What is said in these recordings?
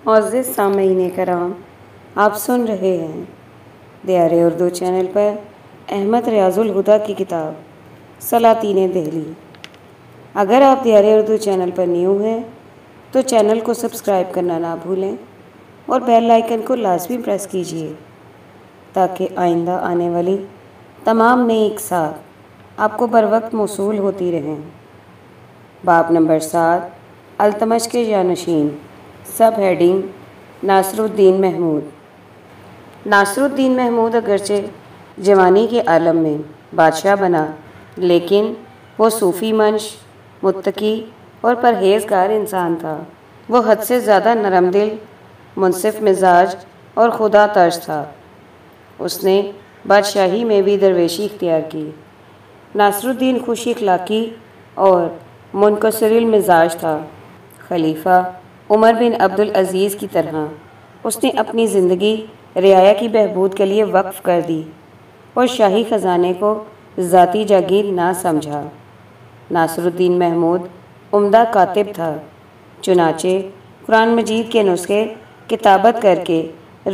معزز سامعین کرام، آپ سن رہے ہیں دیار اردو چینل پر احمد ریاض الہدیٰ کی کتاب سلاطین دہلی۔ اگر آپ دیار اردو چینل پر نیو ہیں تو چینل کو سبسکرائب کرنا نہ بھولیں اور بیل آئیکن کو لازمی پریس کیجیے تاکہ آئندہ آنے والی تمام نئی اقساط آپ کو بروقت موصول ہوتی رہیں۔ باب نمبر 7، التمش کے جانشین، سب ہیڈنگ، ناصر الدین محمود۔ ناصر الدین محمود اگرچہ جوانی کے عالم میں بادشاہ بنا، لیکن وہ صوفی منش، متقی اور پرہیزگار انسان تھا۔ وہ حد سے زیادہ نرم دل، منصف مزاج اور خدا ترس تھا۔ اس نے بادشاہی میں بھی درویشی اختیار کی۔ ناصر الدین خوش اخلاقی اور منکسر المزاج تھا۔ خلیفہ عمر بن عبدالعزیز کی طرح اس نے اپنی زندگی رعایا کی بہبود کے لیے وقف کر دی اور شاہی خزانے کو ذاتی جاگیر نہ سمجھا۔ ناصر الدین محمود عمدہ کاتب تھا، چنانچہ قرآن مجید کے نسخے کتابت کر کے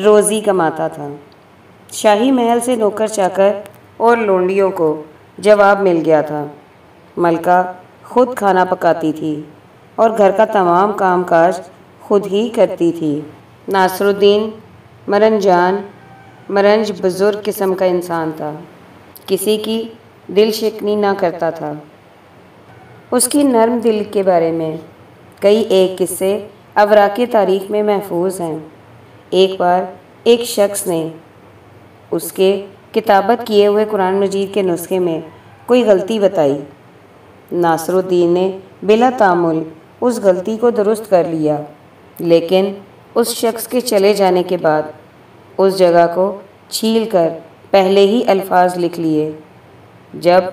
روزی کماتا تھا۔ شاہی محل سے نوکر چاکر اور لونڈیوں کو جواب مل گیا تھا۔ ملکہ خود کھانا پکاتی تھی اور گھر کا تمام کام کاج خود ہی کرتی تھی۔ ناصر الدین مرنجان، مرنج بزرگ قسم کا انسان تھا، کسی کی دل شکنی نہ کرتا تھا۔ اس کی نرم دل کے بارے میں کئی ایک قصے اوراق تاریخ میں محفوظ ہیں۔ ایک بار ایک شخص نے اس کے کتابت کیے ہوئے قرآن مجید کے نسخے میں کوئی غلطی بتائی۔ ناصر الدین نے بلا تامل اس غلطی کو درست کر لیا، لیکن اس شخص کے چلے جانے کے بعد اس جگہ کو چھیل کر پہلے ہی الفاظ لکھ لیے۔ جب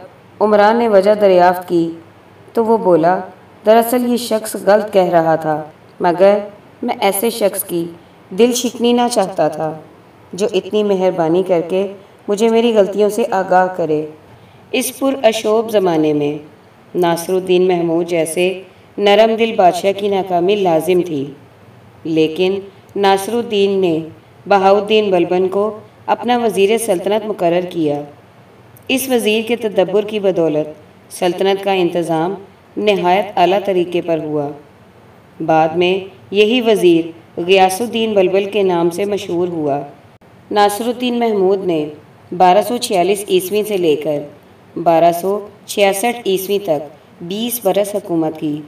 عمرا نے وجہ دریافت کی تو وہ بولا، دراصل یہ شخص غلط کہہ رہا تھا، مگر میں ایسے شخص کی دل شکنی نہ چاہتا تھا جو اتنی مہربانی کر کے مجھے میری غلطیوں سے آگاہ کرے۔ اس پراشوب زمانے میں ناصر الدین محمود جیسے نرم دل بادشاہ کی ناکامی لازم تھی، لیکن ناصر الدین نے بہاؤالدین بلبن کو اپنا وزیر سلطنت مقرر کیا۔ اس وزیر کے تدبر کی بدولت سلطنت کا انتظام نہایت اعلیٰ طریقے پر ہوا۔ بعد میں یہی وزیر غیاث الدین بلبل کے نام سے مشہور ہوا۔ ناصر الدین محمود نے 1246 عیسوی سے لے کر 1266 عیسوی تک 20 برس حکومت کی،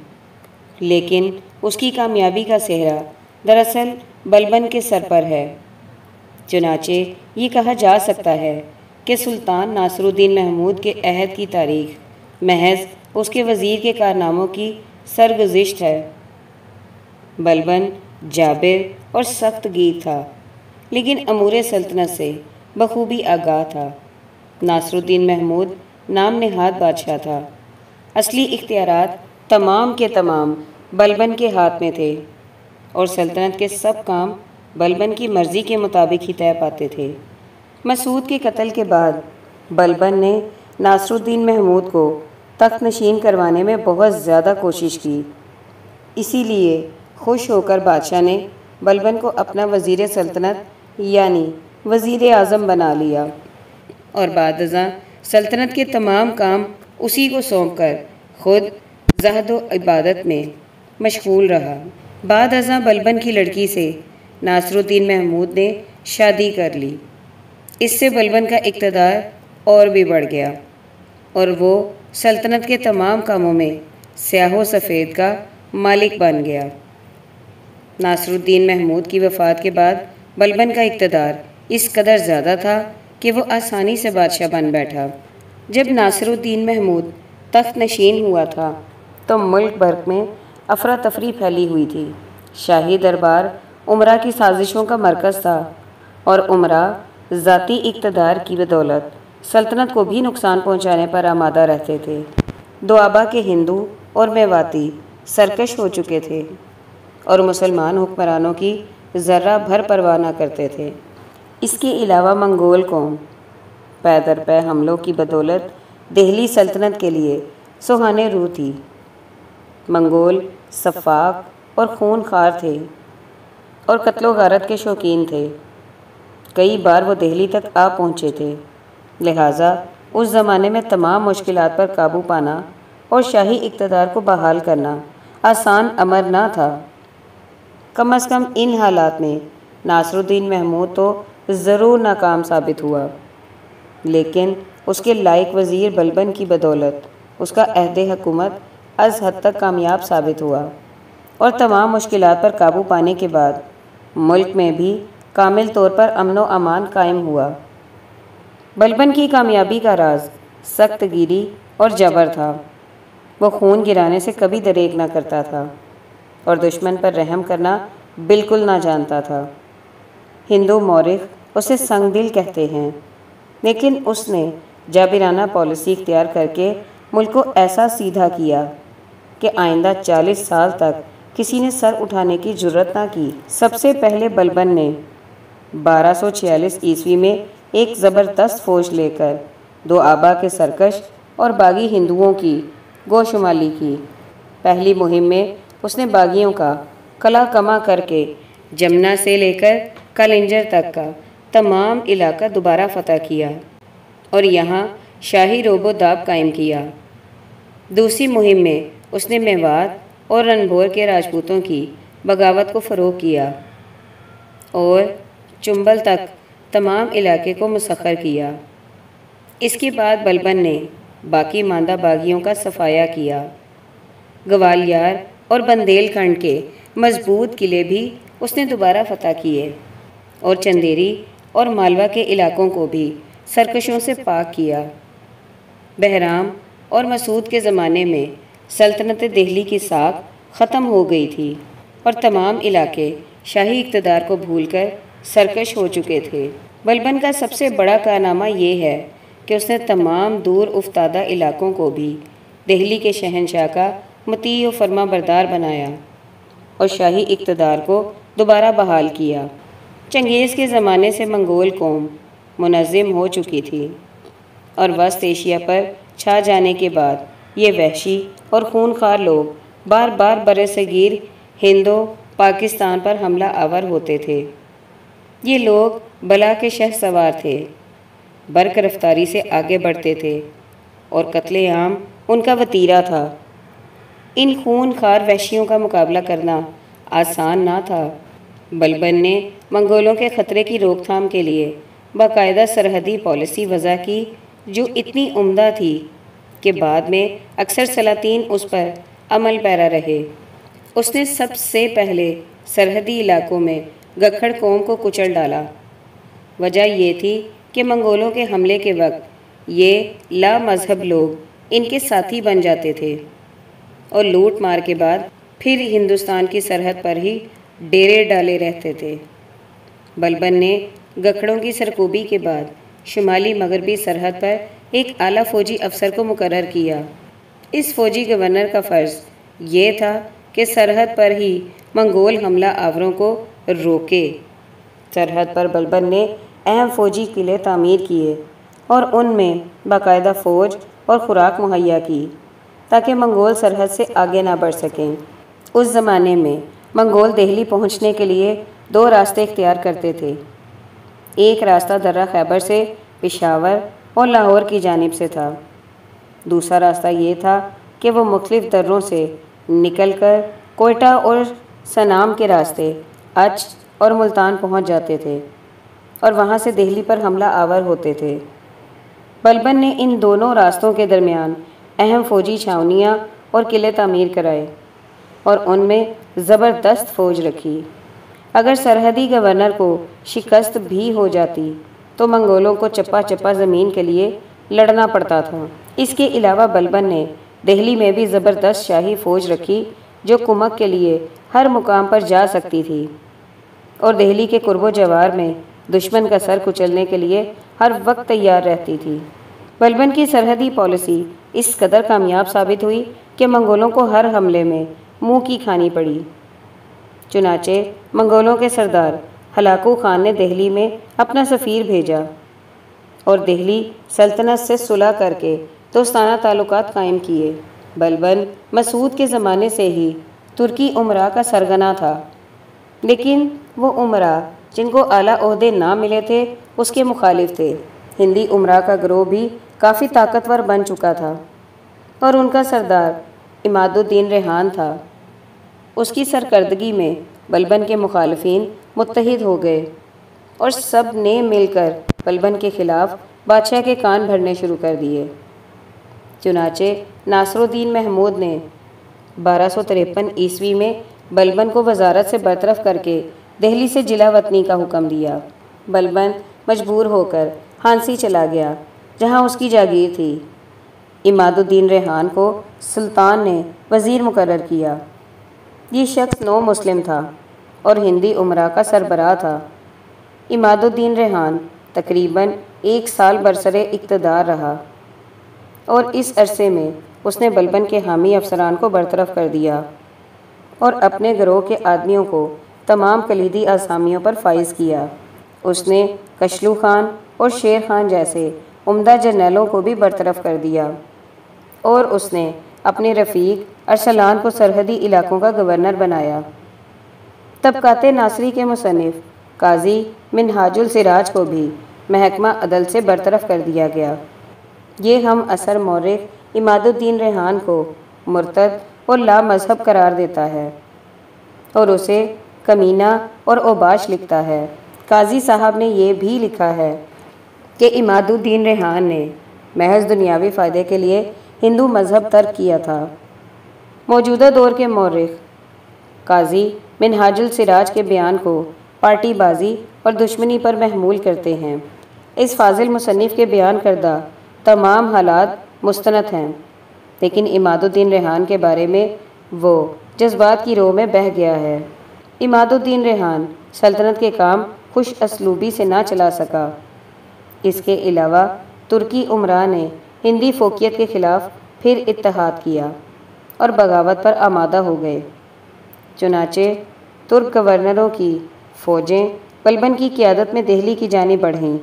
لیکن اس کی کامیابی کا سہرا دراصل بلبن کے سر پر ہے۔ چنانچہ یہ کہا جا سکتا ہے کہ سلطان ناصر الدین محمود کے عہد کی تاریخ محض اس کے وزیر کے کارناموں کی سرگزشت ہے۔ بلبن جابر اور سخت گیر تھا، لیکن امور سلطنت سے بخوبی آگاہ تھا۔ ناصر الدین محمود نام نہاد بادشاہ تھا، اصلی اختیارات تمام کے تمام بلبن کے ہاتھ میں تھے اور سلطنت کے سب کام بلبن کی مرضی کے مطابق ہی طے پاتے تھے۔ مسعود کے قتل کے بعد بلبن نے ناصر الدین محمود کو تخت نشین کروانے میں بہت زیادہ کوشش کی۔ اسی لیے خوش ہو کر بادشاہ نے بلبن کو اپنا وزیر سلطنت یعنی وزیر اعظم بنا لیا اور بعد ازاں سلطنت کے تمام کام اسی کو سونپ کر خود زہد و عبادت میں مشغول رہا۔ بعد ازاں بلبن کی لڑکی سے ناصر الدین محمود نے شادی کر لی۔ اس سے بلبن کا اقتدار اور بھی بڑھ گیا اور وہ سلطنت کے تمام کاموں میں سیاہ و سفید کا مالک بن گیا۔ ناصر الدین محمود کی وفات کے بعد بلبن کا اقتدار اس قدر زیادہ تھا کہ وہ آسانی سے بادشاہ بن بیٹھا۔ جب ناصر الدین محمود تخت نشین ہوا تھا تو ملک بھر میں افراتفری پھیلی ہوئی تھی۔ شاہی دربار عمرا کی سازشوں کا مرکز تھا اور عمرا ذاتی اقتدار کی بدولت سلطنت کو بھی نقصان پہنچانے پر آمادہ رہتے تھے۔ دوآبا کے ہندو اور میواتی سرکش ہو چکے تھے اور مسلمان حکمرانوں کی ذرہ بھر پرواہ نہ کرتے تھے۔ اس کے علاوہ منگول قوم پے در پے حملوں کی بدولت دہلی سلطنت کے لیے سہانے رو تھی۔ منگول سفاک اور خون خوار تھے اور قتل و غارت کے شوقین تھے۔ کئی بار وہ دہلی تک آ پہنچے تھے، لہٰذا اس زمانے میں تمام مشکلات پر قابو پانا اور شاہی اقتدار کو بحال کرنا آسان امر نہ تھا۔ کم از کم ان حالات میں ناصر الدین محمود تو ضرور ناکام ثابت ہوا، لیکن اس کے لائق وزیر بلبن کی بدولت اس کا عہد حکومت از حد تک کامیاب ثابت ہوا، اور تمام مشکلات پر قابو پانے کے بعد ملک میں بھی کامل طور پر امن و امان قائم ہوا۔ بلبن کی کامیابی کا راز سخت گیری اور جبر تھا۔ وہ خون گرانے سے کبھی دریغ نہ کرتا تھا اور دشمن پر رحم کرنا بالکل نہ جانتا تھا۔ ہندو مورخ اسے سنگ دل کہتے ہیں، لیکن اس نے جابرانہ پالیسی اختیار کر کے ملک کو ایسا سیدھا کیا کہ آئندہ 40 سال تک کسی نے سر اٹھانے کی جرت نہ کی۔ سب سے پہلے بلبن نے 1246 عیسوی میں ایک زبردست فوج لے کر دو آبا کے سرکش اور باغی ہندوؤں کی گوشمالی کی۔ پہلی مہم میں اس نے باغیوں کا قلعہ کما کر کے جمنا سے لے کر کالنجر تک کا تمام علاقہ دوبارہ فتح کیا اور یہاں شاہی روب و داب قائم کیا۔ دوسری مہم میں اس نے میوات اور رنبور کے راجپوتوں کی بغاوت کو فروغ کیا اور چنبل تک تمام علاقے کو مسخر کیا۔ اس کے بعد بلبن نے باقی ماندہ باغیوں کا صفایا کیا۔ گوالیار اور بندیل کھنڈ کے مضبوط قلعے بھی اس نے دوبارہ فتح کیے اور چندیری اور مالوا کے علاقوں کو بھی سرکشوں سے پاک کیا۔ بہرام اور مسعود کے زمانے میں سلطنت دہلی کی ساکھ ختم ہو گئی تھی اور تمام علاقے شاہی اقتدار کو بھول کر سرکش ہو چکے تھے۔ بلبن کا سب سے بڑا کارنامہ یہ ہے کہ اس نے تمام دور افتادہ علاقوں کو بھی دہلی کے شہنشاہ کا مطیع و فرما بردار بنایا اور شاہی اقتدار کو دوبارہ بحال کیا۔ چنگیز کے زمانے سے منگول قوم منظم ہو چکی تھی اور وسط ایشیا پر چھا جانے کے بعد یہ وحشی اور خونخوار لوگ بار بار برصغیر ہند و پاکستان پر حملہ آور ہوتے تھے۔ یہ لوگ بلا کے شہ سوار تھے، برق رفتاری سے آگے بڑھتے تھے اور قتل عام ان کا وتیرہ تھا۔ ان خون خوار وحشیوں کا مقابلہ کرنا آسان نہ تھا۔ بلبن نے منگولوں کے خطرے کی روک تھام کے لیے باقاعدہ سرحدی پالیسی وضع کی جو اتنی عمدہ تھی کہ بعد میں اکثر سلاطین اس پر عمل پیرا رہے۔ اس نے سب سے پہلے سرحدی علاقوں میں گکھڑ قوم کو کچل ڈالا۔ وجہ یہ تھی کہ منگولوں کے حملے کے وقت یہ لا مذہب لوگ ان کے ساتھی بن جاتے تھے اور لوٹ مار کے بعد پھر ہندوستان کی سرحد پر ہی ڈیرے ڈالے رہتے تھے۔ بلبن نے گکھڑوں کی سرکوبی کے بعد شمالی مغربی سرحد پر ایک اعلیٰ فوجی افسر کو مقرر کیا۔ اس فوجی گورنر کا فرض یہ تھا کہ سرحد پر ہی منگول حملہ آوروں کو روکے۔ سرحد پر بلبن نے اہم فوجی قلعے تعمیر کیے اور ان میں باقاعدہ فوج اور خوراک مہیا کی تاکہ منگول سرحد سے آگے نہ بڑھ سکیں۔ اس زمانے میں منگول دہلی پہنچنے کے لیے دو راستے اختیار کرتے تھے۔ ایک راستہ درہ خیبر سے پشاور اور لاہور کی جانب سے تھا۔ دوسرا راستہ یہ تھا کہ وہ مختلف دروں سے نکل کر کوئٹہ اور سنام کے راستے اچ اور ملتان پہنچ جاتے تھے اور وہاں سے دہلی پر حملہ آور ہوتے تھے۔ بلبن نے ان دونوں راستوں کے درمیان اہم فوجی چھاونیاں اور قلعے تعمیر کرائے اور ان میں زبردست فوج رکھی۔ اگر سرحدی گورنر کو شکست بھی ہو جاتی تو منگولوں کو چپا چپا زمین کے لیے لڑنا پڑتا تھا۔ اس کے علاوہ بلبن نے دہلی میں بھی زبردست شاہی فوج رکھی جو کمک کے لیے ہر مقام پر جا سکتی تھی اور دہلی کے قرب و جوار میں دشمن کا سر کچلنے کے لیے ہر وقت تیار رہتی تھی۔ بلبن کی سرحدی پالیسی اس قدر کامیاب ثابت ہوئی کہ منگولوں کو ہر حملے میں منہ کی کھانی پڑی۔ چنانچہ منگولوں کے سردار ہلاکو خان نے دہلی میں اپنا سفیر بھیجا اور دہلی سلطنت سے صلح کر کے دوستانہ تعلقات قائم کیے۔ بلبن مسعود کے زمانے سے ہی ترکی امراء کا سرغنہ تھا، لیکن وہ امراء جن کو اعلیٰ عہدے نہ ملے تھے اس کے مخالف تھے۔ ہندی امراء کا گروہ بھی کافی طاقتور بن چکا تھا اور ان کا سردار عماد الدین ریحان تھا۔ اس کی سرکردگی میں بلبن کے مخالفین متحد ہو گئے اور سب نے مل کر بلبن کے خلاف بادشاہ کے کان بھرنے شروع کر دیے۔ چنانچہ ناصر الدین محمود نے 1253 عیسوی میں بلبن کو وزارت سے برطرف کر کے دہلی سے جلا وطنی کا حکم دیا۔ بلبن مجبور ہو کر ہانسی چلا گیا جہاں اس کی جاگیر تھی۔ عماد الدین ریحان کو سلطان نے وزیر مقرر کیا۔ یہ شخص نو مسلم تھا اور ہندی امراء کا سربراہ تھا۔ عماد الدین ریحان تقریباً 1 سال برسر اقتدار رہا اور اس عرصے میں اس نے بلبن کے حامی افسران کو برطرف کر دیا اور اپنے گروہ کے آدمیوں کو تمام کلیدی اسامیوں پر فائز کیا۔ اس نے کشلو خان اور شیر خان جیسے عمدہ جرنیلوں کو بھی برطرف کر دیا اور اس نے اپنے رفیق ارسلان کو سرحدی علاقوں کا گورنر بنایا۔ طبقات ناصری کے مصنف قاضی منہاج السراج کو بھی محکمہ عدل سے برطرف کر دیا گیا۔ یہ ہم عصر مورخ عماد الدین ریحان کو مرتد اور لا مذہب قرار دیتا ہے اور اسے کمینہ اور اوباش لکھتا ہے۔ قاضی صاحب نے یہ بھی لکھا ہے کہ عماد الدین ریحان نے محض دنیاوی فائدے کے لیے ہندو مذہب ترک کیا تھا۔ موجودہ دور کے مورخ قاضی منہاج السراج کے بیان کو پارٹی بازی اور دشمنی پر محمول کرتے ہیں۔ اس فاضل مصنف کے بیان کردہ تمام حالات مستند ہیں، لیکن عماد الدین ریحان کے بارے میں وہ جذبات کی رو میں بہہ گیا ہے۔ عماد الدین ریحان سلطنت کے کام خوش اسلوبی سے نہ چلا سکا۔ اس کے علاوہ ترکی امراء نے ہندی فوقیت کے خلاف پھر اتحاد کیا اور بغاوت پر آمادہ ہو گئے۔ چنانچہ ترک گورنروں کی فوجیں بلبن کی قیادت میں دہلی کی جانب بڑھیں۔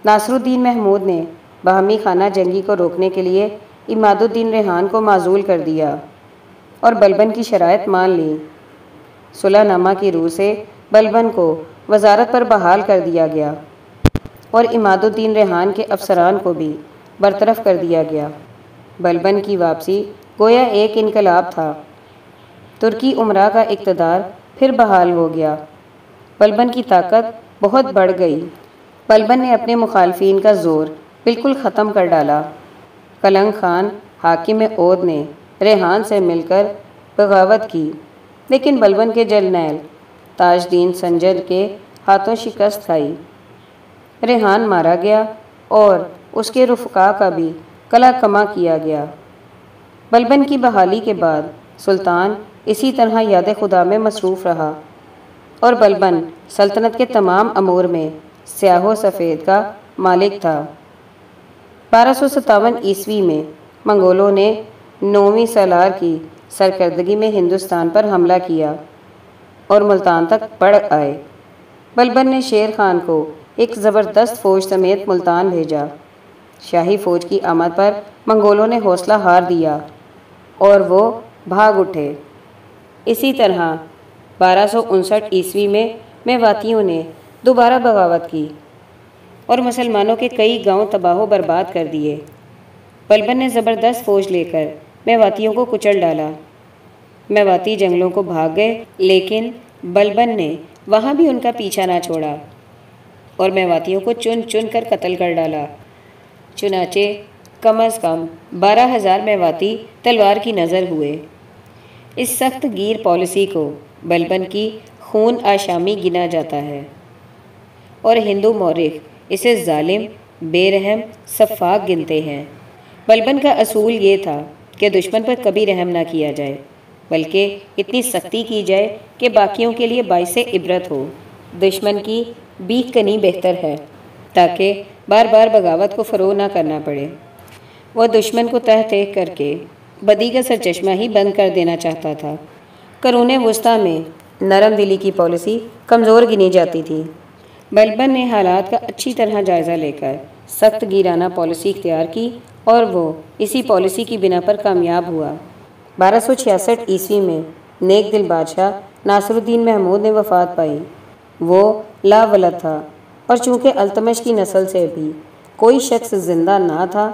ناصر الدین محمود نے باہمی خانہ جنگی کو روکنے کے لیے عماد الدین ریحان کو معزول کر دیا اور بلبن کی شرائط مان لی۔ صلح نامہ کی روح سے بلبن کو وزارت پر بحال کر دیا گیا اور عماد الدین ریحان کے افسران کو بھی برطرف کر دیا گیا۔ بلبن کی واپسی گویا ایک انقلاب تھا۔ ترکی امراء کا اقتدار پھر بحال ہو گیا۔ بلبن کی طاقت بہت بڑھ گئی۔ بلبن نے اپنے مخالفین کا زور بالکل ختم کر ڈالا۔ کلنگ خان حاکم اودھ نے ریحان سے مل کر بغاوت کی، لیکن بلبن کے جرنیل تاج دین سنجر کے ہاتھوں شکست کھائی۔ ریحان مارا گیا اور اس کے رفقا کا بھی قلع کما کیا گیا۔ بلبن کی بحالی کے بعد سلطان اسی طرح یاد خدا میں مصروف رہا اور بلبن سلطنت کے تمام امور میں سیاہ و سفید کا مالک تھا۔ 1257 عیسوی میں منگولوں نے 9ویں سالار کی سرکردگی میں ہندوستان پر حملہ کیا اور ملتان تک بڑھ آئے۔ بلبن نے شیر خان کو ایک زبردست فوج سمیت ملتان بھیجا۔ شاہی فوج کی آمد پر منگولوں نے حوصلہ ہار دیا اور وہ بھاگ اٹھے۔ اسی طرح 1259 عیسوی میں میواتیوں نے دوبارہ بغاوت کی اور مسلمانوں کے کئی گاؤں تباہ و برباد کر دیے۔ بلبن نے زبردست فوج لے کر میواتیوں کو کچل ڈالا۔ میواتی جنگلوں کو بھاگ گئے، لیکن بلبن نے وہاں بھی ان کا پیچھا نہ چھوڑا اور میواتیوں کو چن چن کر قتل کر ڈالا۔ چنانچہ کم از کم 12,000 میواتی تلوار کی نظر ہوئے۔ اس سخت گیر پالیسی کو بلبن کی خون آشامی گنا جاتا ہے اور ہندو مورخ اسے ظالم، بے رحم، سفاک گنتے ہیں۔ بلبن کا اصول یہ تھا کہ دشمن پر کبھی رحم نہ کیا جائے، بلکہ اتنی سختی کی جائے کہ باقیوں کے لیے باعث عبرت ہو۔ دشمن کی بیک کنی بہتر ہے تاکہ بار بار بغاوت کو فروغ نہ کرنا پڑے۔ وہ دشمن کو تہ تہ کر کے بدی کا سرچشمہ ہی بند کر دینا چاہتا تھا۔ قرون وسطیٰ میں نرم دلی کی پالیسی کمزور گنی جاتی تھی۔ بلبن نے حالات کا اچھی طرح جائزہ لے کر سخت گیرانہ پالیسی اختیار کی اور وہ اسی پالیسی کی بنا پر کامیاب ہوا۔ 1266 عیسوی میں نیک دل بادشاہ ناصر الدین محمود نے وفات پائی۔ وہ لا ولد تھا اور چونکہ التمش کی نسل سے بھی کوئی شخص زندہ نہ تھا،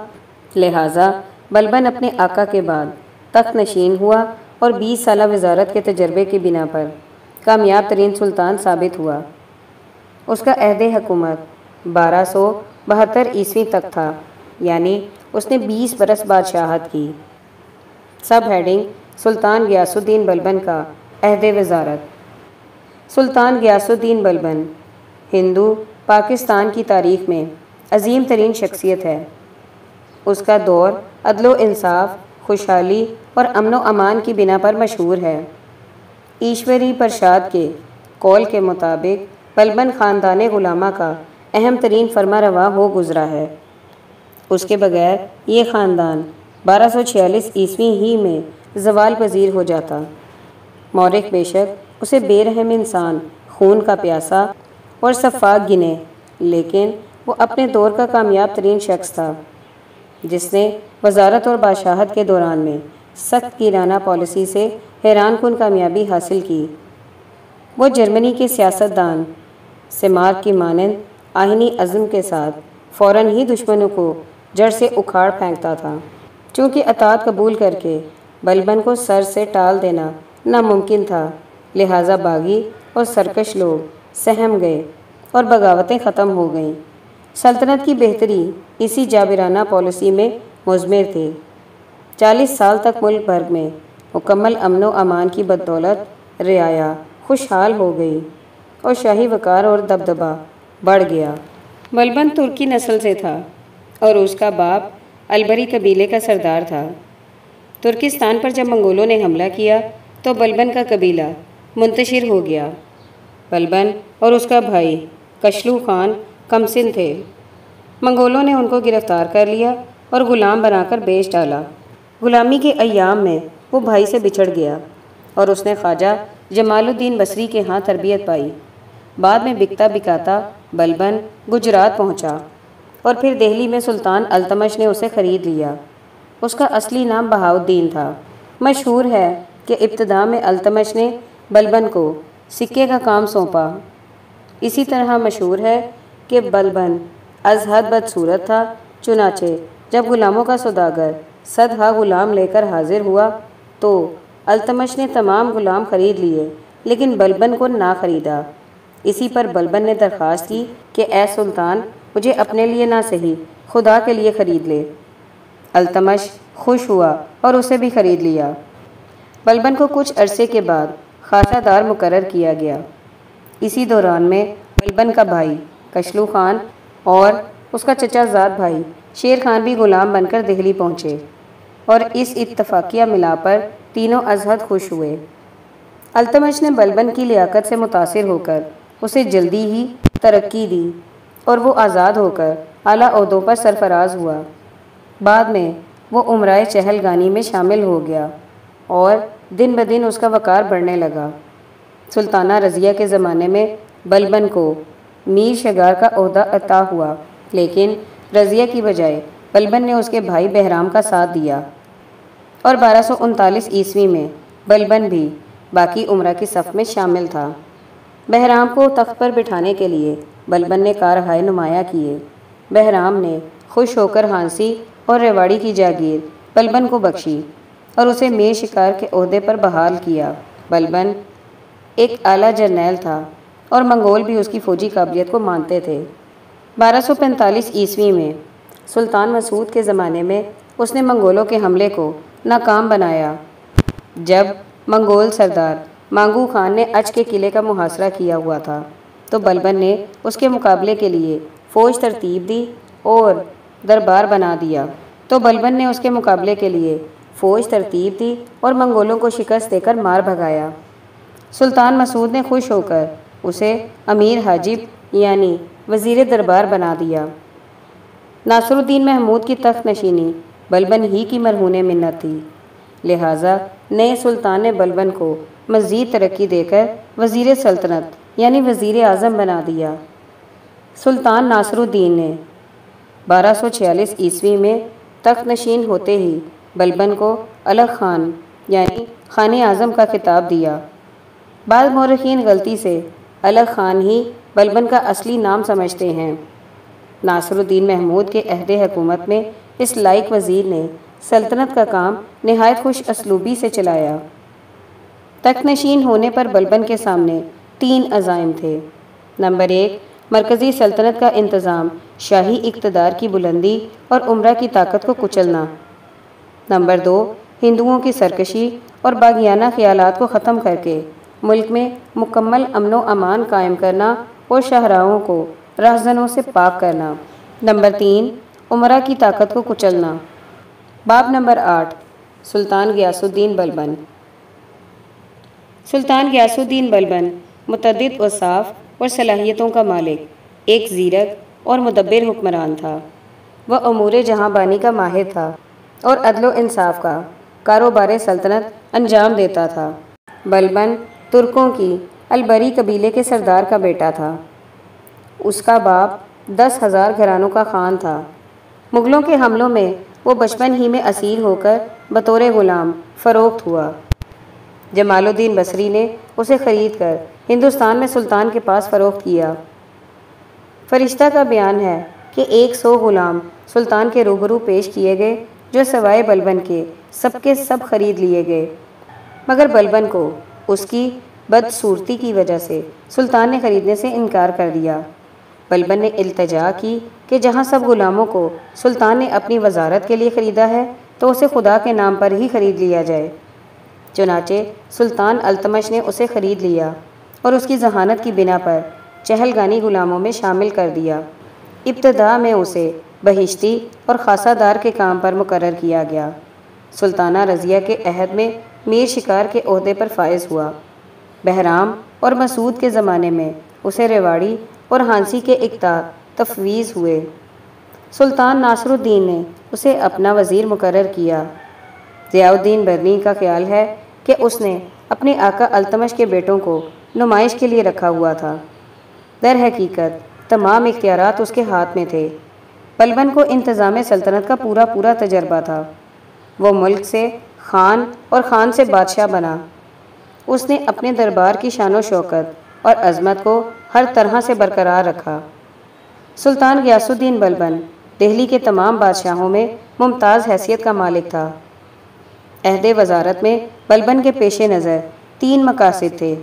لہٰذا بلبن اپنے آقا کے بعد تخت نشین ہوا اور 20 سالہ وزارت کے تجربے کی بنا پر کامیاب ترین سلطان ثابت ہوا۔ اس کا عہد حکومت 1272 عیسوی تک تھا، یعنی اس نے 20 برس بادشاہت کی۔ سب ہیڈنگ: سلطان غیاث الدین بلبن کا عہد وزارت۔ سلطان غیاث الدین بلبن ہندو پاکستان کی تاریخ میں عظیم ترین شخصیت ہے۔ اس کا دور عدل و انصاف، خوشحالی اور امن و امان کی بنا پر مشہور ہے۔ ایشوری پرشاد کے قول کے مطابق بلبن خاندان غلامہ کا اہم ترین فرما رواں ہو گزرا ہے۔ اس کے بغیر یہ خاندان 1246 عیسوی ہی میں زوال پذیر ہو جاتا۔ مورخ بے شک اسے بے رحم انسان، خون کا پیاسا اور سفاک گنے، لیکن وہ اپنے دور کا کامیاب ترین شخص تھا، جس نے وزارت اور بادشاہت کے دوران میں سخت گیرانہ پالیسی سے حیران کن کامیابی حاصل کی۔ وہ جرمنی کے سیاستدان سمارک کی مانند آئینی عزم کے ساتھ فوراً ہی دشمنوں کو جڑ سے اکھاڑ پھینکتا تھا۔ چونکہ اطاعت قبول کر کے بلبن کو سر سے ٹال دینا ناممکن تھا، لہٰذا باغی اور سرکش لوگ سہم گئے اور بغاوتیں ختم ہو گئیں۔ سلطنت کی بہتری اسی جابرانہ پالیسی میں مضمر تھی۔ 40 سال تک ملک بھر میں مکمل امن و امان کی بدولت رعایا خوشحال ہو گئی اور شاہی وقار اور دبدبہ بڑھ گیا۔ بلبن ترکی نسل سے تھا اور اس کا باپ البری قبیلے کا سردار تھا۔ ترکستان پر جب منگولوں نے حملہ کیا تو بلبن کا قبیلہ منتشر ہو گیا۔ بلبن اور اس کا بھائی کشلو خان کمسن تھے۔ منگولوں نے ان کو گرفتار کر لیا اور غلام بنا کر بیچ ڈالا۔ غلامی کے ایام میں وہ بھائی سے بچھڑ گیا اور اس نے خواجہ جمال الدین بصری کے ہاں تربیت پائی۔ بعد میں بکتا بکاتا بلبن گجرات پہنچا اور پھر دہلی میں سلطان التمش نے اسے خرید لیا۔ اس کا اصلی نام بہاؤالدین تھا۔ مشہور ہے کہ ابتدا میں التمش نے بلبن کو سکے کا کام سونپا۔ اسی طرح مشہور ہے کہ بلبن از حد بدصورت تھا، چنانچہ جب غلاموں کا سوداگر 100 غلام لے کر حاضر ہوا تو التمش نے تمام غلام خرید لیے لیکن بلبن کو نہ خریدا۔ اسی پر بلبن نے درخواست کی کہ اے سلطان، مجھے اپنے لیے نہ صحیح خدا کے لیے خرید لے۔ التمش خوش ہوا اور اسے بھی خرید لیا۔ بلبن کو کچھ عرصے کے بعد خاصہ دار مقرر کیا گیا۔ اسی دوران میں بلبن کا بھائی کشلو خان اور اس کا چچا زاد بھائی شیر خان بھی غلام بن کر دہلی پہنچے اور اس اتفاقیہ ملاپ پر تینوں از حد خوش ہوئے۔ التمش نے بلبن کی لیاقت سے متاثر ہو کر اسے جلدی ہی ترقی دی اور وہ آزاد ہو کر اعلیٰ عہدوں پر سرفراز ہوا۔ بعد میں وہ امرائے چہلگانی میں شامل ہو گیا اور دن بدن اس کا وقار بڑھنے لگا۔ سلطانہ رضیہ کے زمانے میں بلبن کو میر شگار کا عہدہ عطا ہوا، لیکن رضیہ کی بجائے بلبن نے اس کے بھائی بہرام کا ساتھ دیا اور 1239 عیسوی میں بلبن بھی باقی امراء کی صف میں شامل تھا۔ بہرام کو تخت پر بٹھانے کے لیے بلبن نے کارہائے نمایاں کیے۔ بہرام نے خوش ہو کر ہانسی اور ریواڑی کی جاگیر بلبن کو بخشی اور اسے میر شکار کے عہدے پر بحال کیا۔ بلبن ایک اعلیٰ جرنیل تھا اور منگول بھی اس کی فوجی قابلیت کو مانتے تھے۔ 1245 عیسوی میں سلطان مسعود کے زمانے میں اس نے منگولوں کے حملے کو ناکام بنایا۔ جب منگول سردار مانگو خان نے اچ کے قلعے کا محاصرہ کیا ہوا تھا تو بلبن نے اس کے مقابلے کے لیے فوج ترتیب دی اور دربار بنا دیا اور منگولوں کو شکست دے کر مار بھگایا۔ سلطان مسعود نے خوش ہو کر اسے امیر حاجب یعنی وزیر دربار بنا دیا۔ ناصر الدین محمود کی تخت نشینی بلبن ہی کی مرہون منت تھی، لہٰذا نئے سلطان نے بلبن کو مزید ترقی دے کر وزیر سلطنت یعنی وزیر اعظم بنا دیا۔ سلطان ناصر الدین نے 1246 عیسوی میں تخت نشین ہوتے ہی بلبن کو الغ خان یعنی خان اعظم کا خطاب دیا بعض مورخین غلطی سے الغ خان ہی بلبن کا اصلی نام سمجھتے ہیں۔ ناصر الدین محمود کے عہد حکومت میں اس لائق وزیر نے سلطنت کا کام نہایت خوش اسلوبی سے چلایا۔ تخت نشین ہونے پر بلبن کے سامنے 3 عزائم تھے۔ نمبر 1، مرکزی سلطنت کا انتظام، شاہی اقتدار کی بلندی اور عمرہ کی طاقت کو کچلنا۔ نمبر 2، ہندوؤں کی سرکشی اور باغیانہ خیالات کو ختم کر کے ملک میں مکمل امن و امان قائم کرنا اور شاہراہوں کو رہزنوں سے پاک کرنا۔ نمبر 3، عمرہ کی طاقت کو کچلنا۔ باب نمبر 8، سلطان غیاث الدین بلبن۔ سلطان غیاث الدین بلبن متعدد اوصاف اور صلاحیتوں کا مالک، ایک زیرک اور مدبر حکمران تھا۔ وہ امور جہاں بانی کا ماہر تھا اور عدل و انصاف کا کاروبار سلطنت انجام دیتا تھا۔ بلبن ترکوں کی البری قبیلے کے سردار کا بیٹا تھا۔ اس کا باپ 10,000 گھرانوں کا خان تھا۔ مغلوں کے حملوں میں وہ بچپن ہی میں اسیر ہو کر بطور غلام فروخت ہوا۔ جمال الدین بصری نے اسے خرید کر ہندوستان میں سلطان کے پاس فروخت کیا۔ فرشتہ کا بیان ہے کہ 100 غلام سلطان کے روبرو پیش کیے گئے، جو سوائے بلبن کے سب خرید لیے گئے، مگر بلبن کو اس کی بدصورتی کی وجہ سے سلطان نے خریدنے سے انکار کر دیا۔ بلبن نے التجا کی کہ جہاں سب غلاموں کو سلطان نے اپنی وزارت کے لیے خریدا ہے تو اسے خدا کے نام پر ہی خرید لیا جائے۔ چنانچہ سلطان التمش نے اسے خرید لیا اور اس کی ذہانت کی بنا پر چہلگانی غلاموں میں شامل کر دیا۔ ابتدا میں اسے بہشتی اور خاصہ دار کے کام پر مقرر کیا گیا۔ سلطانہ رضیہ کے عہد میں میر شکار کے عہدے پر فائز ہوا۔ بہرام اور مسعود کے زمانے میں اسے ریواڑی اور ہانسی کے اقدار تفویض ہوئے۔ سلطان ناصر الدین نے اسے اپنا وزیر مقرر کیا۔ ضیاء الدین برنی کا خیال ہے کہ اس نے اپنے آقا التمش کے بیٹوں کو نمائش کے لیے رکھا ہوا تھا۔ در حقیقت تمام اختیارات اس کے ہاتھ میں تھے۔ بلبن کو انتظام سلطنت کا پورا تجربہ تھا۔ وہ ملک سے خان اور خان سے بادشاہ بنا۔ اس نے اپنے دربار کی شان و شوکت اور عظمت کو ہر طرح سے برقرار رکھا۔ سلطان غیاث الدین بلبن دہلی کے تمام بادشاہوں میں ممتاز حیثیت کا مالک تھا۔ عہد وزارت میں بلبن کے پیش نظر 3 مقاصد تھے۔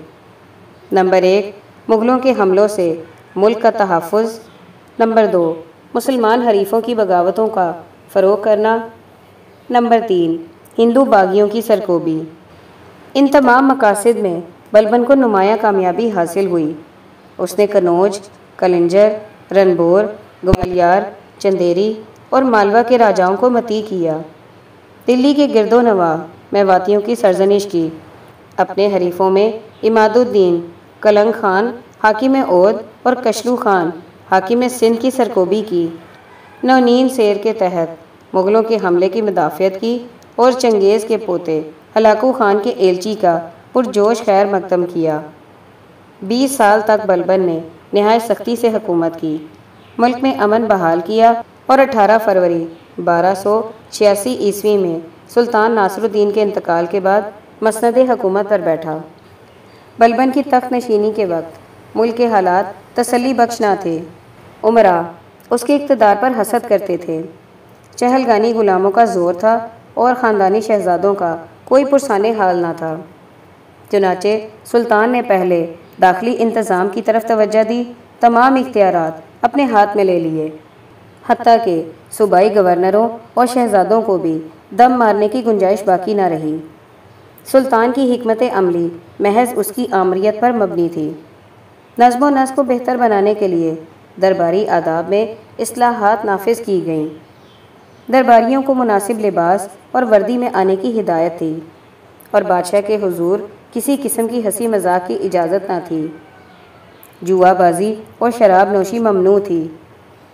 نمبر 1، مغلوں کے حملوں سے ملک کا تحفظ۔ نمبر 2، مسلمان حریفوں کی بغاوتوں کا فروغ کرنا۔ نمبر 3، ہندو باغیوں کی سرکوبی۔ ان تمام مقاصد میں بلبن کو نمایاں کامیابی حاصل ہوئی۔ اس نے کنوج، کلنجر، رنبور، گوالیار، چندیری اور مالوا کے راجاؤں کو مطیع کیا۔ دلی کے گرد و نواح میواتیوں کی سرزنش کی۔ اپنے حریفوں میں عماد الدین کلنگ خان حاکم اودھ اور کشلو خان حاکم سندھ کی سرکوبی کی۔ نونین سیر کے تحت مغلوں کے حملے کی مدافعت کی اور چنگیز کے پوتے ہلاکو خان کے ایلچی کا پرجوش خیر مقدم کیا۔ 20 سال تک بلبن نے نہایت سختی سے حکومت کی، ملک میں امن بحال کیا اور 18 فروری 1286 عیسوی میں سلطان ناصر الدین کے انتقال کے بعد مسند حکومت پر بیٹھا۔ بلبن کی تخت نشینی کے وقت ملک کے حالات تسلی بخش نہ تھے۔ عمرا اس کے اقتدار پر حسد کرتے تھے۔ چہلگانی غلاموں کا زور تھا اور خاندانی شہزادوں کا کوئی پرسان حال نہ تھا۔ چنانچہ سلطان نے پہلے داخلی انتظام کی طرف توجہ دی، تمام اختیارات اپنے ہاتھ میں لے لیے، حتیٰ کہ صوبائی گورنروں اور شہزادوں کو بھی دم مارنے کی گنجائش باقی نہ رہی۔ سلطان کی حکمت عملی محض اس کی آمریت پر مبنی تھی۔ نظم و نسق کو بہتر بنانے کے لیے درباری آداب میں اصلاحات نافذ کی گئیں۔ درباریوں کو مناسب لباس اور وردی میں آنے کی ہدایت تھی اور بادشاہ کے حضور کسی قسم کی ہنسی مذاق کی اجازت نہ تھی۔ جوا بازی اور شراب نوشی ممنوع تھی۔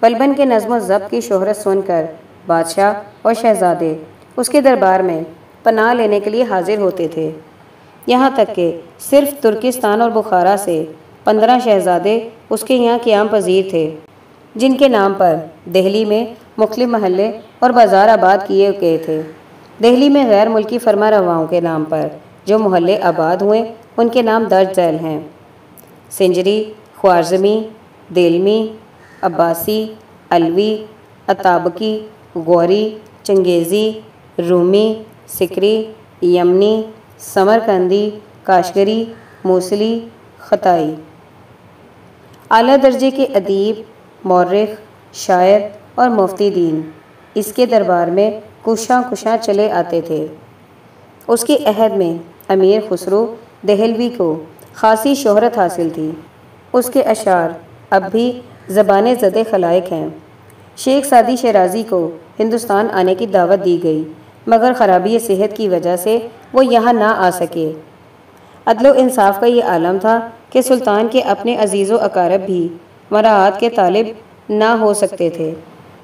بلبن کے نظم و ضبط کی شہرت سن کر بادشاہ اور شہزادے اس کے دربار میں پناہ لینے کے لیے حاضر ہوتے تھے۔ یہاں تک کہ صرف ترکستان اور بخارا سے 15 شہزادے اس کے یہاں قیام پذیر تھے، جن کے نام پر دہلی میں مختلف محلے اور بازار آباد کیے گئے تھے۔ دہلی میں غیر ملکی فرما رواؤں کے نام پر جو محلے آباد ہوئے ان کے نام درج ذیل ہیں: سنجری، خوارزمی، دیلمی، عباسی، علوی، اطابقی، غوری، چنگیزی، رومی، سکری، یمنی، سمرقندی، کاشگری، موصلی، خطائی۔ اعلیٰ درجے کے ادیب، مورخ، شاعر اور مفتی دین اس کے دربار میں کوشاں کوشاں چلے آتے تھے۔ اس کے عہد میں امیر خسرو دہلوی کو خاصی شہرت حاصل تھی۔ اس کے اشعار اب بھی زبان زدِ خلائق ہیں۔ شیخ سعدی شیرازی کو ہندوستان آنے کی دعوت دی گئی، مگر خرابی صحت کی وجہ سے وہ یہاں نہ آ سکے۔ عدل و انصاف کا یہ عالم تھا کہ سلطان کے اپنے عزیز و اقارب بھی مراعات کے طالب نہ ہو سکتے تھے۔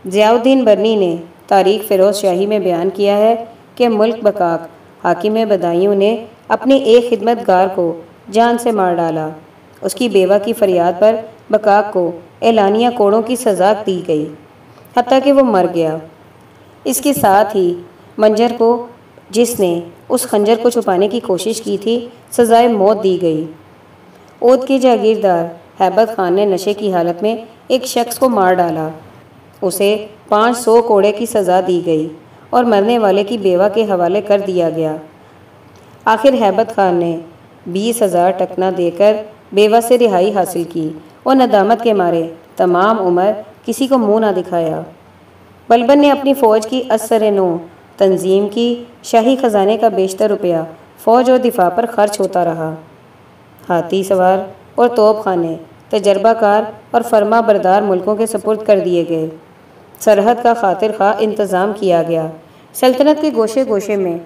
ضیاء الدین برنی نے تاریخ فیروز شاہی میں بیان کیا ہے کہ ملک بکاک حاکم بدایوں نے اپنے ایک خدمت گار کو جان سے مار ڈالا۔ اس کی بیوہ کی فریاد پر بکاک کو اعلانیہ کوڑوں کی سزا دی گئی، حتیٰ کہ وہ مر گیا۔ اس کے ساتھ ہی منجر کو، جس نے اس خنجر کو چھپانے کی کوشش کی تھی، سزائے موت دی گئی۔ اودھ کے جاگیردار ہیبت خان نے نشے کی حالت میں ایک شخص کو مار ڈالا۔ اسے 500 کوڑے کی سزا دی گئی اور مرنے والے کی بیوہ کے حوالے کر دیا گیا۔ آخر ہیبت خان نے 20,000 ٹکنا دے کر بیوہ سے رہائی حاصل کی اور ندامت کے مارے تمام عمر کسی کو منہ نہ دکھایا۔ بلبن نے اپنی فوج کی اثر-نو تنظیم کی۔ شاہی خزانے کا بیشتر روپیہ فوج اور دفاع پر خرچ ہوتا رہا۔ ہاتھی سوار اور توپ خانے تجربہ کار اور فرما بردار ملکوں کے سپرد کر دیے گئے۔ سرحد کا خاطر خواہ انتظام کیا گیا۔ سلطنت کے گوشے گوشے میں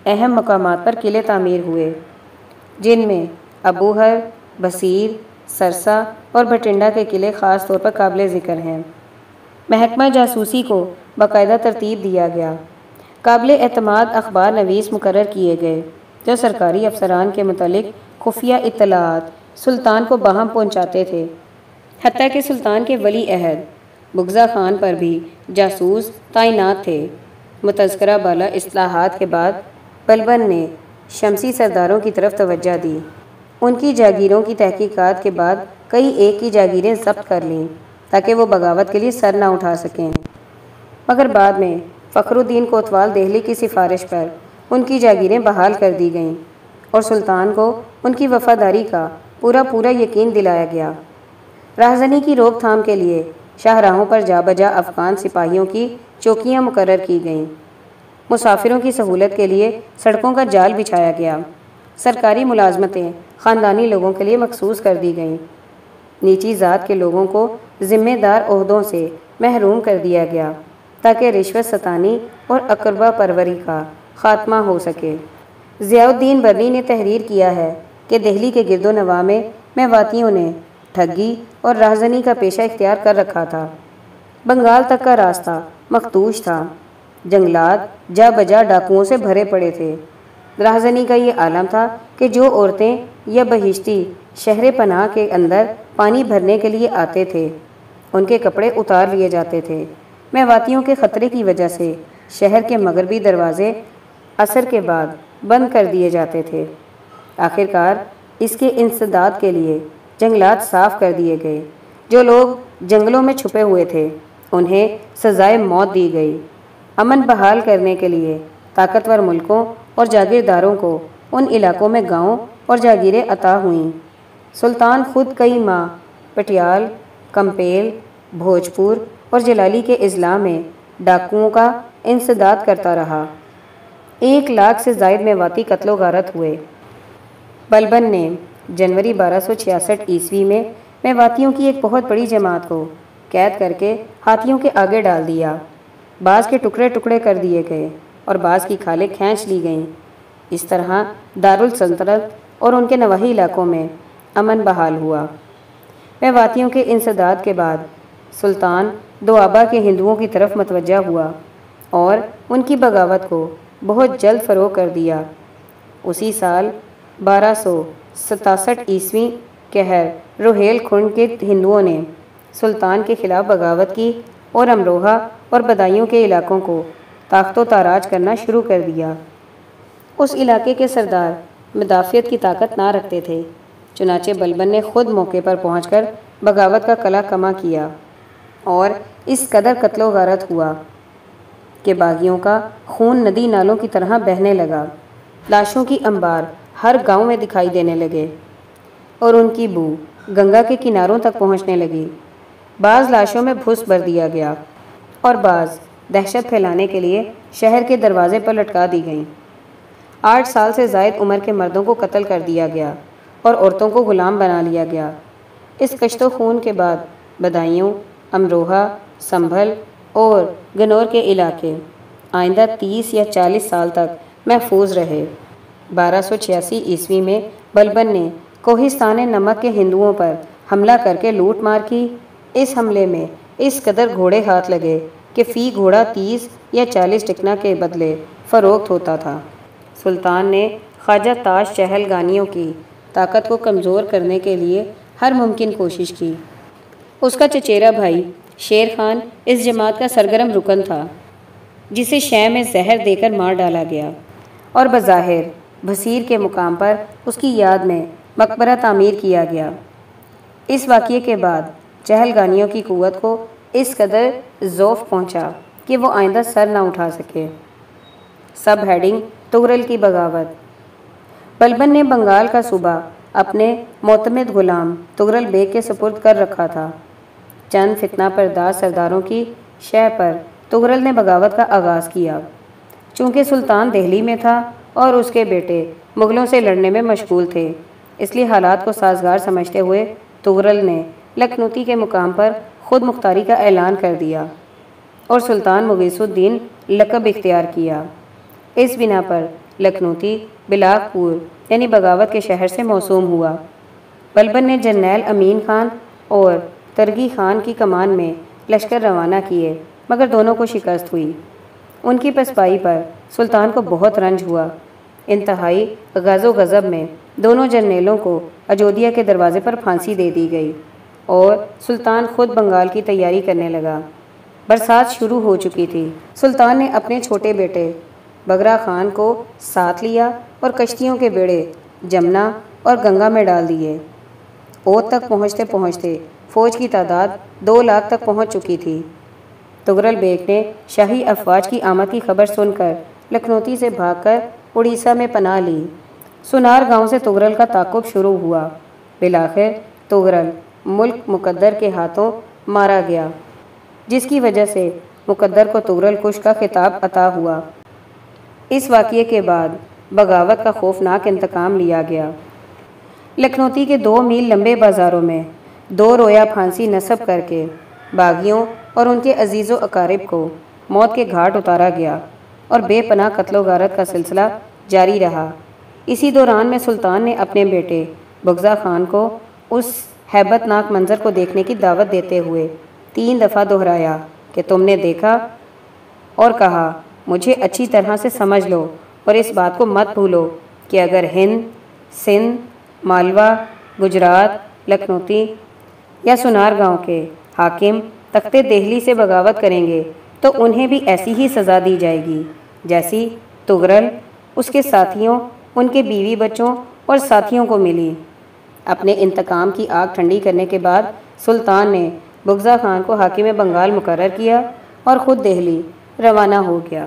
اہم مقامات پر قلعے تعمیر ہوئے، جن میں ابوہر، بصیر، سرسا اور بھٹنڈا کے قلعے خاص طور پر قابل ذکر ہیں۔ محکمہ جاسوسی کو باقاعدہ ترتیب دیا گیا۔ قابل اعتماد اخبار نویس مقرر کیے گئے جو سرکاری افسران کے متعلق خفیہ اطلاعات سلطان کو باہم پہنچاتے تھے۔ حتیٰ کہ سلطان کے ولی عہد بغضا خان پر بھی جاسوس تعینات تھے۔ متذکرہ بالا اصلاحات کے بعد بلبن نے شمسی سرداروں کی طرف توجہ دی۔ ان کی جاگیروں کی تحقیقات کے بعد کئی ایک کی جاگیریں ضبط کر لیں تاکہ وہ بغاوت کے لیے سر نہ اٹھا سکیں، مگر بعد میں فخر الدین کوتوال دہلی کی سفارش پر ان کی جاگیریں بحال کر دی گئیں اور سلطان کو ان کی وفاداری کا پورا یقین دلایا گیا۔ راہزنی کی روک تھام کے لیے شاہراہوں پر جا بجا افغان سپاہیوں کی چوکیاں مقرر کی گئیں۔ مسافروں کی سہولت کے لیے سڑکوں کا جال بچھایا گیا۔ سرکاری ملازمتیں خاندانی لوگوں کے لیے مخصوص کر دی گئیں۔ نیچی ذات کے لوگوں کو ذمہ دار عہدوں سے محروم کر دیا گیا تاکہ رشوت ستانی اور اقربا پروری کا خاتمہ ہو سکے۔ ضیاء الدین برنی نے تحریر کیا ہے کہ دہلی کے گرد و نواح میں میواتیوں نے ٹھگی اور راہزنی کا پیشہ اختیار کر رکھا تھا۔ بنگال تک کا راستہ مخدوش تھا۔ جنگلات جا بجا ڈاکوؤں سے بھرے پڑے تھے۔ راہزنی کا یہ عالم تھا کہ جو عورتیں یا بہشتی شہر پناہ کے اندر پانی بھرنے کے لیے آتے تھے، ان کے کپڑے اتار لیے جاتے تھے۔ میواتیوں کے خطرے کی وجہ سے شہر کے مغربی دروازے عصر کے بعد بند کر دیے جاتے تھے۔ آخرکار اس کے انسداد کے لیے جنگلات صاف کر دیے گئے۔ جو لوگ جنگلوں میں چھپے ہوئے تھے انہیں سزائے موت دی گئی۔ امن بحال کرنے کے لیے طاقتور ملکوں اور جاگیرداروں کو ان علاقوں میں گاؤں اور جاگیریں عطا ہوئیں۔ سلطان خود کئی ماہ پٹیال، کمپیل، بھوجپور اور جلالی کے اضلاع میں ڈاکوؤں کا انسداد کرتا رہا۔ 1,00,000 سے زائد میواتی قتل و غارت ہوئے۔ بلبن نے جنوری 1266 عیسوی میں میواتیوں کی ایک بہت بڑی جماعت کو قید کر کے ہاتھیوں کے آگے ڈال دیا۔ بعض کے ٹکڑے ٹکڑے کر دیے گئے اور بعض کی کھالیں کھینچ لی گئیں۔ اس طرح دارالسلطنت اور ان کے نواحی علاقوں میں امن بحال ہوا۔ میواتیوں کے انسداد کے بعد سلطان دوآبا کے ہندوؤں کی طرف متوجہ ہوا اور ان کی بغاوت کو بہت جلد فروغ کر دیا۔ اسی سال 1267 عیسوی قہر روہیل کھنڈ کے ہندوؤں نے سلطان کے خلاف بغاوت کی اور امروہہ اور بدایوں کے علاقوں کو تاخت و تاراج کرنا شروع کر دیا۔ اس علاقے کے سردار مدافعت کی طاقت نہ رکھتے تھے۔ چنانچہ بلبن نے خود موقع پر پہنچ کر بغاوت کا کلا کما کیا اور اس قدر قتل و غارت ہوا کہ باغیوں کا خون ندی نالوں کی طرح بہنے لگا۔ لاشوں کی انبار ہر گاؤں میں دکھائی دینے لگے اور ان کی بو گنگا کے کناروں تک پہنچنے لگی۔ بعض لاشوں میں بھس بھر دیا گیا اور بعض دہشت پھیلانے کے لیے شہر کے دروازے پر لٹکا دی گئیں۔ 8 سال سے زائد عمر کے مردوں کو قتل کر دیا گیا اور عورتوں کو غلام بنا لیا گیا۔ اس کشت و خون کے بعد بدایوں، امروہہ، سنبھل اور گنور کے علاقے آئندہ 30 یا 40 سال تک محفوظ رہے۔ 1286 عیسوی میں بلبن نے کوہستان نمک کے ہندوؤں پر حملہ کر کے لوٹ مار کی۔ اس حملے میں اس قدر گھوڑے ہاتھ لگے کہ فی گھوڑا 30 یا 40 ٹکنا کے بدلے فروخت ہوتا تھا۔ سلطان نے خواجہ تاش چہل گانیوں کی طاقت کو کمزور کرنے کے لیے ہر ممکن کوشش کی۔ اس کا چچیرا بھائی شیر خان اس جماعت کا سرگرم رکن تھا، جسے شہ میں زہر دے کر مار ڈالا گیا اور بظاہر بصیر کے مقام پر اس کی یاد میں مقبرہ تعمیر کیا گیا۔ اس واقعے کے بعد چہل گانیوں کی قوت کو اس قدر ضعف پہنچا کہ وہ آئندہ سر نہ اٹھا سکے۔ سب ہیڈنگ تغرل کی بغاوت۔ بلبن نے بنگال کا صوبہ اپنے معتمد غلام تغرل بیگ کے سپرد کر رکھا تھا۔ چند فتنہ پرداز سرداروں کی شہ پر تغرل نے بغاوت کا آغاز کیا۔ چونکہ سلطان دہلی میں تھا اور اس کے بیٹے مغلوں سے لڑنے میں مشغول تھے، اس لیے حالات کو سازگار سمجھتے ہوئے تغرل نے لکھنوتی کے مقام پر خود مختاری کا اعلان کر دیا اور سلطان مغیث الدین لقب اختیار کیا۔ اس بنا پر لکھنوتی بلاک پور یعنی بغاوت کے شہر سے موسوم ہوا۔ بلبن نے جرنیل امین خان اور ترگی خان کی کمان میں لشکر روانہ کیے، مگر دونوں کو شکست ہوئی۔ ان کی پسپائی پر سلطان کو بہت رنج ہوا۔ انتہائی غض و غضب میں دونوں جرنیلوں کو اجودھیا کے دروازے پر پھانسی دے دی گئی اور سلطان خود بنگال کی تیاری کرنے لگا۔ برسات شروع ہو چکی تھی۔ سلطان نے اپنے چھوٹے بیٹے بگرا خان کو ساتھ لیا اور کشتیوں کے بیڑے جمنا اور گنگا میں ڈال دیے۔ اوت تک پہنچتے پہنچتے فوج کی تعداد 2 لاکھ تک پہنچ چکی تھی۔ تغرل بیگ نے شاہی افواج کی آمد کی خبر سن کر لکھنوتی سے بھاگ کر اڑیسہ میں پناہ لی۔ سنار گاؤں سے تغرل کا تعاقب شروع ہوا۔ بالآخر تغرل ملک مقدر کے ہاتھوں مارا گیا، جس کی وجہ سے مقدر کو تغرل کش کا خطاب عطا ہوا۔ اس واقعے کے بعد بغاوت کا خوفناک انتقام لیا گیا۔ لکھنوتی کے 2 میل لمبے بازاروں میں 2 رویا پھانسی نصب کر کے باغیوں اور ان کے عزیز و اقارب کو موت کے گھاٹ اتارا گیا اور بے پناہ قتل و غارت کا سلسلہ جاری رہا۔ اسی دوران میں سلطان نے اپنے بیٹے بغزا خان کو اس ہیبت ناک منظر کو دیکھنے کی دعوت دیتے ہوئے 3 دفعہ دہرایا کہ تم نے دیکھا، اور کہا مجھے اچھی طرح سے سمجھ لو اور اس بات کو مت بھولو کہ اگر ہند، سندھ، مالوا، گجرات، لکھنوتی یا سنار گاؤں کے حاکم تخت دہلی سے بغاوت کریں گے تو انہیں بھی ایسی ہی سزا دی جائے گی جیسی تغرل، اس کے ساتھیوں، ان کے بیوی بچوں اور ساتھیوں کو ملی۔ اپنے انتقام کی آگ ٹھنڈی کرنے کے بعد سلطان نے بغزا خان کو حاکم بنگال مقرر کیا اور خود دہلی روانہ ہو گیا۔